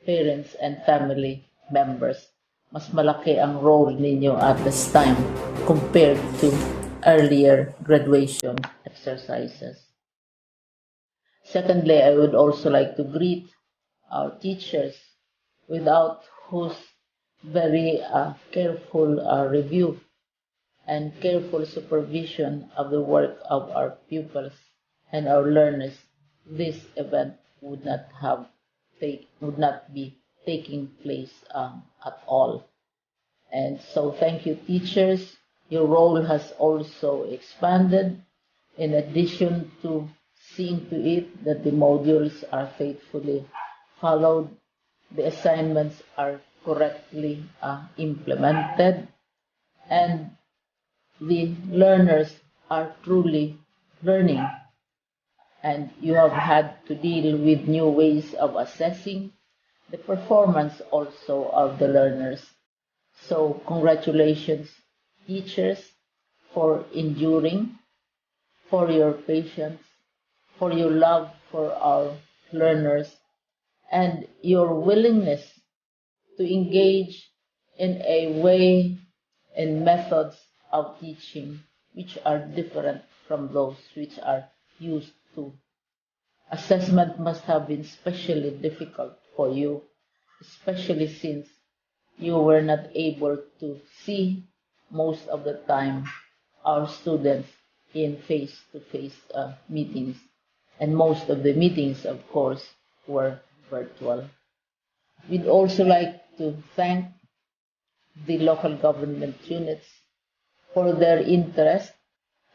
parents and family members. Mas malaki ang role ninyo at this time compared to earlier graduation exercises. Secondly, I would also like to greet our teachers, without whose very careful review and careful supervision of the work of our pupils and our learners, this event would not be taking place at all. And so thank you, teachers. Your role has also expanded in addition to seeing to it that the modules are faithfully followed, the assignments are correctly implemented, and the learners are truly learning. And you have had to deal with new ways of assessing the performance also of the learners. So congratulations, teachers, for enduring, for your patience, for your love for our learners, and your willingness to engage in a way and methods of teaching which are different from those which are used to. Assessment must have been especially difficult for you, especially since you were not able to see most of the time our students in face-to-face meetings. And most of the meetings, of course, were virtual. We'd also like to thank the local government units for their interest,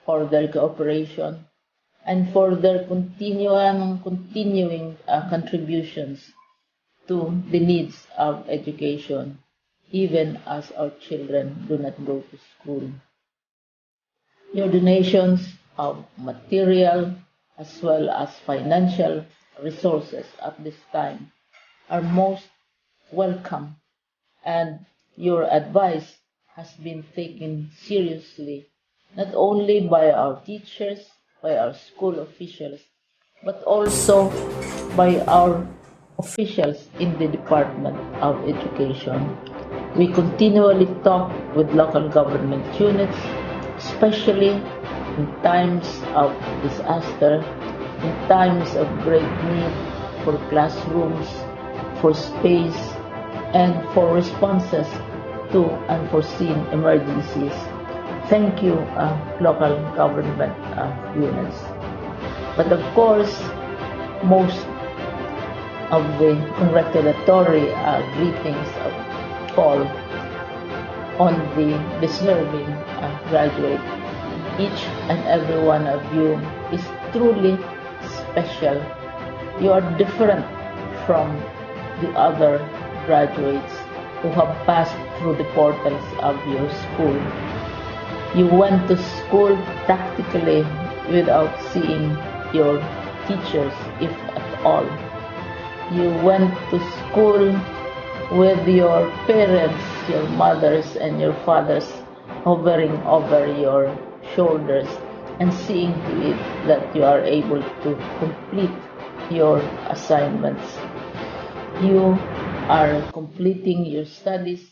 for their cooperation, and for their continuing contributions to the needs of education, even as our children do not go to school. Your donations of material as well as financial resources at this time are most welcome, and your advice has been taken seriously not only by our teachers, by our school officials, but also by our officials in the Department of Education. We continually talk with local government units, especially in times of disaster, in times of great need for classrooms, for space, and for responses to unforeseen emergencies. Thank you, local government units. But of course, most of the congratulatory greetings fall on the deserving graduate. Each and every one of you is truly special. You are different from the other graduates who have passed through the portals of your school. You went to school practically without seeing your teachers, if at all. You went to school with your parents, your mothers and your fathers hovering over your shoulders and seeing to it that you are able to complete your assignments. You are completing your studies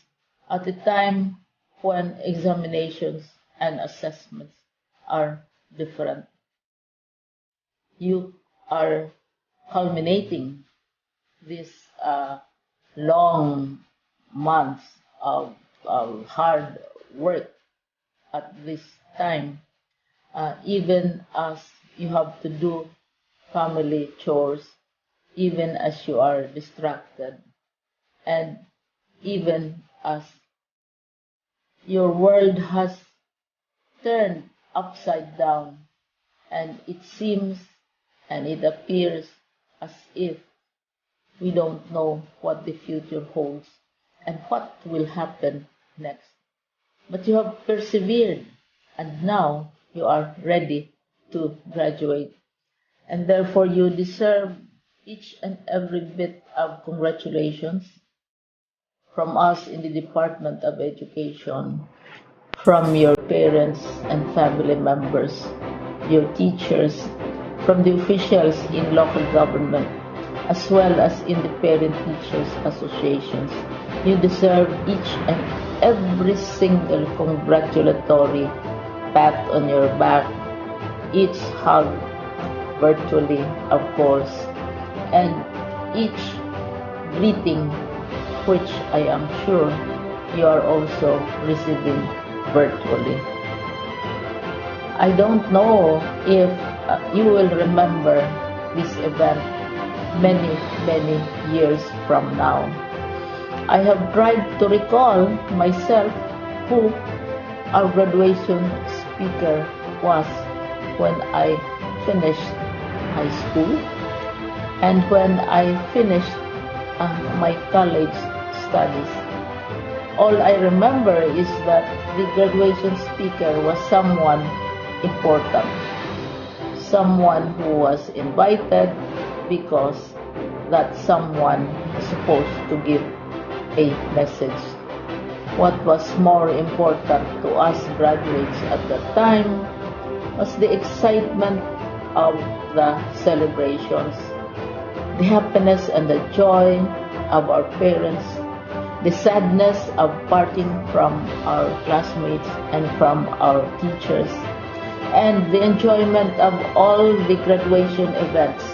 at a time when examinations and assessments are different. You are culminating this long months of hard work at this time, even as you have to do family chores, even as you are distracted, and even as your world has turned upside down, and it seems and it appears as if we don't know what the future holds and what will happen next. But you have persevered, and now you are ready to graduate. And therefore you deserve each and every bit of congratulations from us in the Department of Education. from your parents and family members, your teachers, from the officials in local government, as well as in the parent teachers associations. You deserve each and every single congratulatory pat on your back, each hug virtually, of course, and each greeting, which I am sure you are also receiving virtually. I don't know if you will remember this event many, many years from now. I have tried to recall myself who our graduation speaker was when I finished high school and when I finished my college studies. All I remember is that the graduation speaker was someone important, someone who was invited because that someone is supposed to give a message. What was more important to us graduates at that time was the excitement of the celebrations, the happiness and the joy of our parents, the sadness of parting from our classmates and from our teachers, and the enjoyment of all the graduation events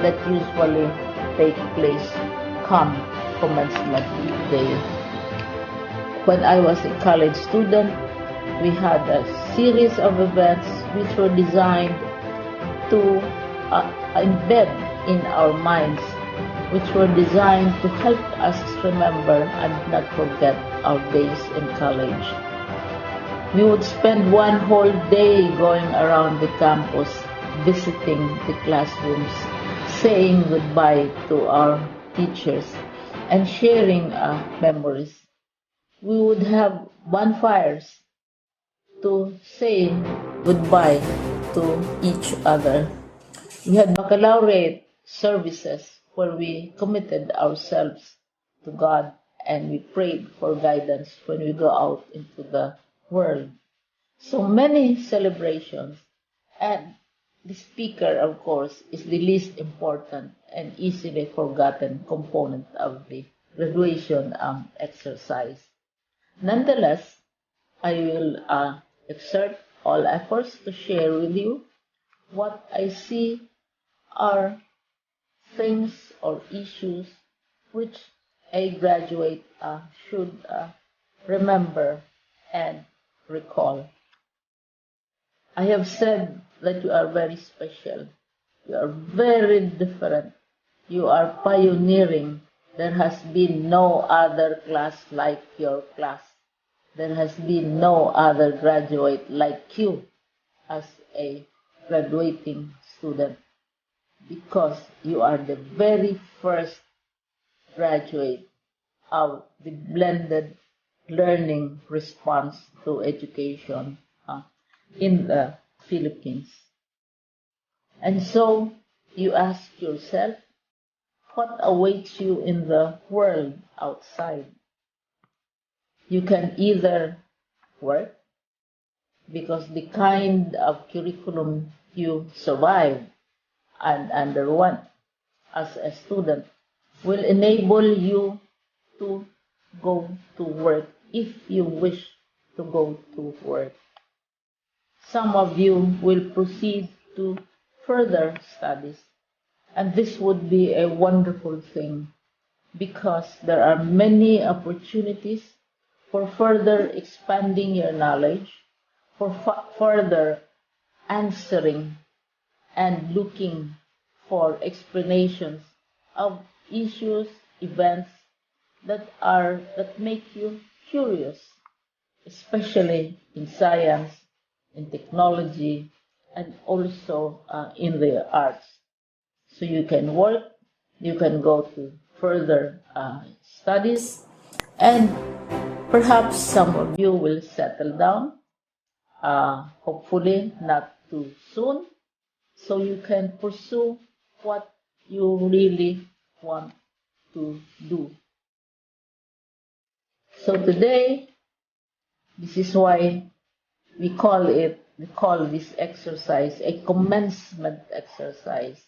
that usually take place come commencement day. When I was a college student, we had a series of events which were designed to embed in our minds, which were designed to help us remember and not forget our days in college. We would spend one whole day going around the campus, visiting the classrooms, saying goodbye to our teachers, and sharing memories. We would have bonfires to say goodbye to each other. We had baccalaureate services where we committed ourselves to God and we prayed for guidance when we go out into the world. So many celebrations, and the speaker, of course, is the least important and easily forgotten component of the graduation exercise. Nonetheless, I will exert all efforts to share with you what I see are things or issues which a graduate should remember and recall. I have said that you are very special. You are very different. You are pioneering. There has been no other class like your class. There has been no other graduate like you as a graduating student, because you are the very first graduate of the blended learning response to education in the Philippines. And so you ask yourself, what awaits you in the world outside? You can either work, because the kind of curriculum you survive and underwent as a student will enable you to go to work if you wish to go to work. Some of you will proceed to further studies, and this would be a wonderful thing because there are many opportunities for further expanding your knowledge, for further answering and looking for explanations of issues, events that make you curious, especially in science, in technology, and also in the arts. So you can work, you can go to further studies, and perhaps some of you will settle down, hopefully not too soon, so you can pursue what you really want to do. So today, This is why we call this exercise a commencement exercise.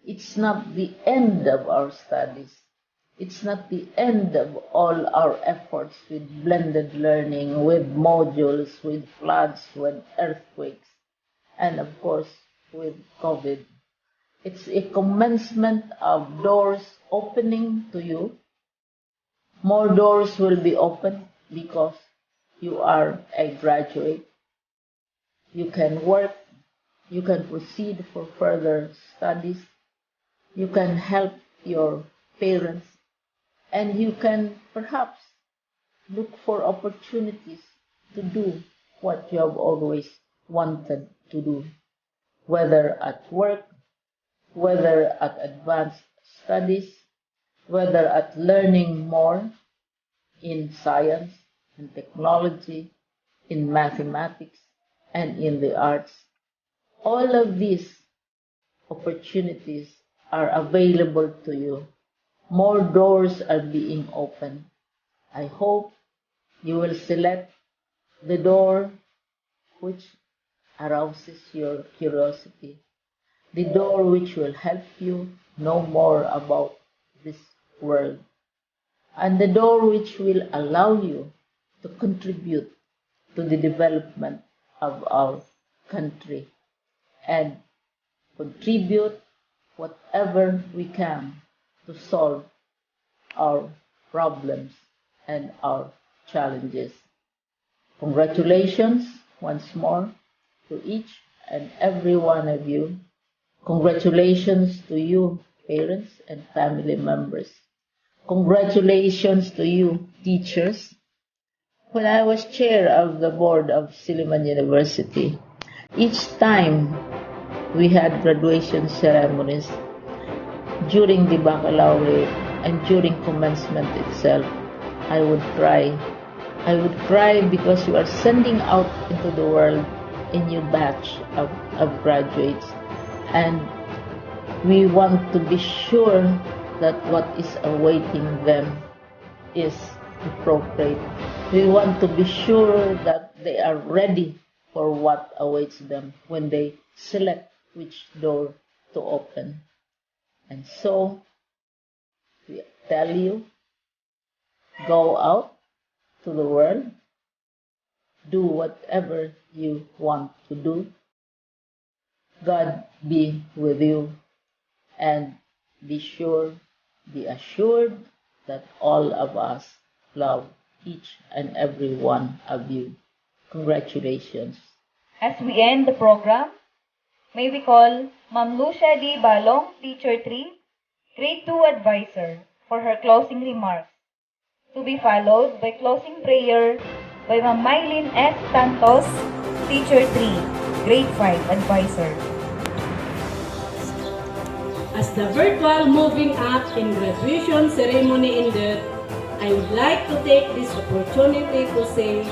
It's not the end of our studies. It's not the end of all our efforts with blended learning, with modules, with floods, with earthquakes, and of course with COVID. It's a commencement of doors opening to you. More doors will be opened because you are a graduate. You can work, you can proceed for further studies, you can help your parents, and you can perhaps look for opportunities to do what you have always wanted to do, whether at work, whether at advanced studies, whether at learning more in science and technology, in mathematics, and in the arts. All of these opportunities are available to you. More doors are being opened. I hope you will select the door which arouses your curiosity, the door which will help you know more about this world, and the door which will allow you to contribute to the development of our country and contribute whatever we can to solve our problems and our challenges. Congratulations once more to each and every one of you. Congratulations to you, parents and family members. Congratulations to you, teachers. When I was chair of the board of Silliman University, each time we had graduation ceremonies, during the baccalaureate and during commencement itself, I would cry. I would cry because you are sending out into the world a new batch of graduates, and we want to be sure that what is awaiting them is appropriate. We want to be sure that they are ready for what awaits them when they select which door to open. And so, we tell you, go out to the world, do whatever you want to do. God be with you, and be assured that all of us love each and every one of you. Congratulations. As we end the program, may we call Ma'am Lucia D. Balong, Teacher 3, Grade 2 Advisor, for her closing remarks, to be followed by closing prayer by Ma'am Mylene S. Santos, Teacher 3, Grade 5 Advisor. As the virtual moving up in graduation ceremony ended, I would like to take this opportunity to say,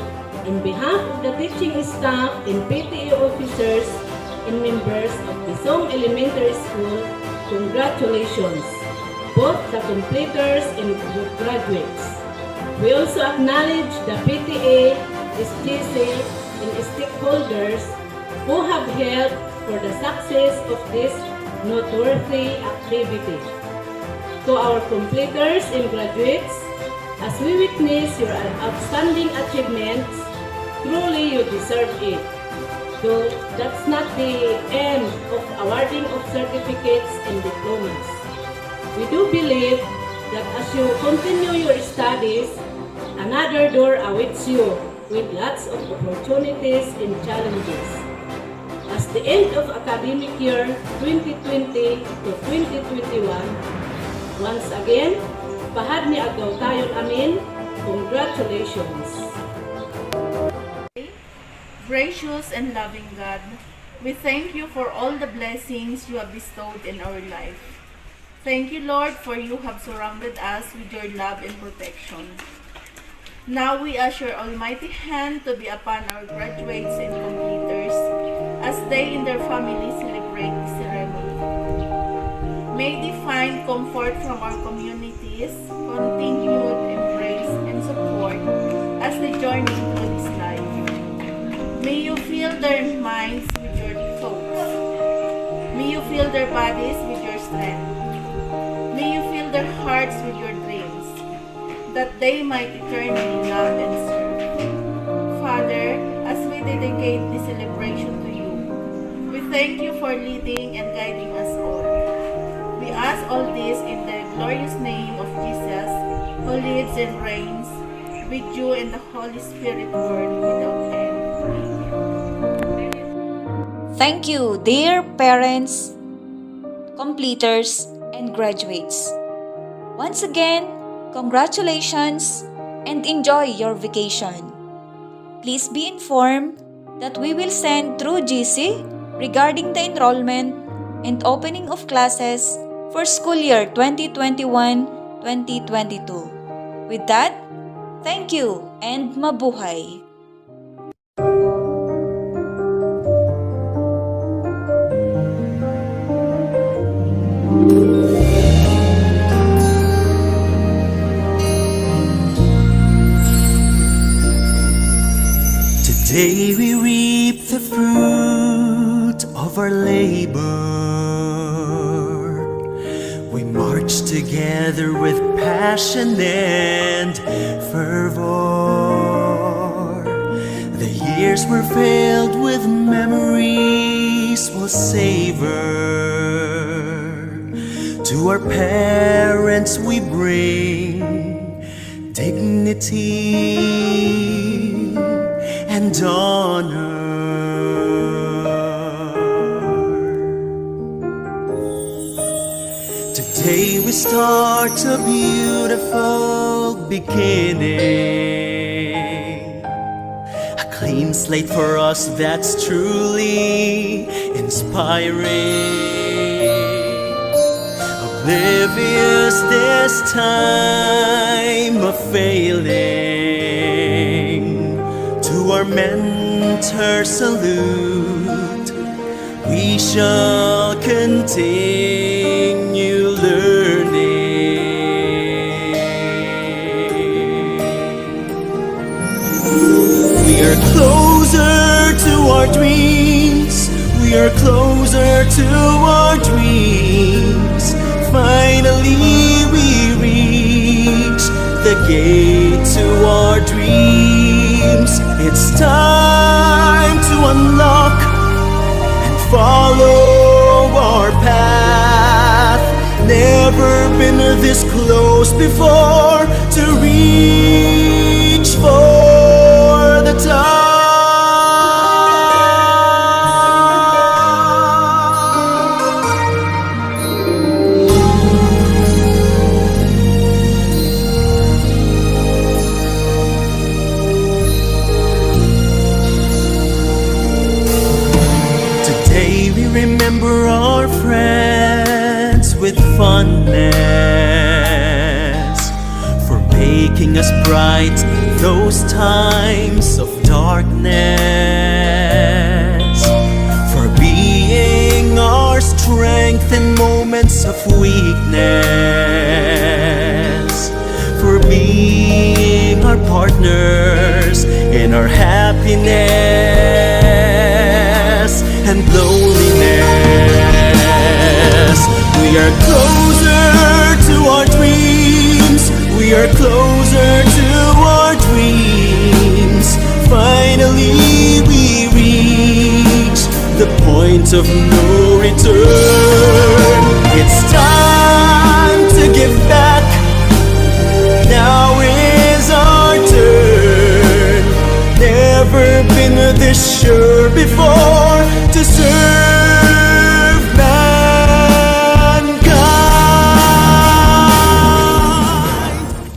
in behalf of the teaching staff and PTA officers and members of Besong Elementary School, congratulations, both the completers and graduates. We also acknowledge the PTA, SGC, and stakeholders who have helped for the success of this noteworthy activity. To our completers and graduates, as we witness your outstanding achievements, truly you deserve it. Though that's not the end of awarding of certificates and diplomas. We do believe that as you continue your studies, another door awaits you with lots of opportunities and challenges. As the end of academic year 2020 to 2021, once again, pahad ni agaw tayon amin, congratulations. Gracious and loving God, we thank you for all the blessings you have bestowed in our life. Thank you, Lord, for you have surrounded us with your love and protection. Now we ask your almighty hand to be upon our graduates and completers as they and their families celebrate the ceremony. May they find comfort from our communities, continued embrace and support as they journey through this life. May you fill their minds with your thoughts. May you fill their bodies with your strength. May you fill their hearts with your dreams, that they might eternally love and serve. Father, as we dedicate this celebration to you, we thank you for leading and guiding us all. We ask all this in the glorious name of Jesus, who lives and reigns with you and the Holy Spirit, world without end. Thank you, dear parents, completers, and graduates. Once again, congratulations and enjoy your vacation. Please be informed that we will send through GC regarding the enrollment and opening of classes for school year 2021-2022. With that, thank you and mabuhay! Today we reap the fruit of our labor. We march together with passion and fervor. The years were filled with memories we'll savor. To our parents we bring dignity and honor. Today we start a beautiful beginning, a clean slate for us that's truly inspiring. Oblivious this time of failing, to our mentor salute, we shall continue learning. We are closer to our dreams, we are closer to our dreams. Finally we reach the gate to our dreams. It's time to unlock and follow our path. Never been this close before to reach for the top. Remember our friends with fondness, for making us bright in those times of darkness, for being our strength in moments of weakness, for being our partners in our happiness and loneliness. We are closer to our dreams, we are closer to our dreams. Finally we reach the point of no return. It's time to give back, now is our turn. Never been this sure before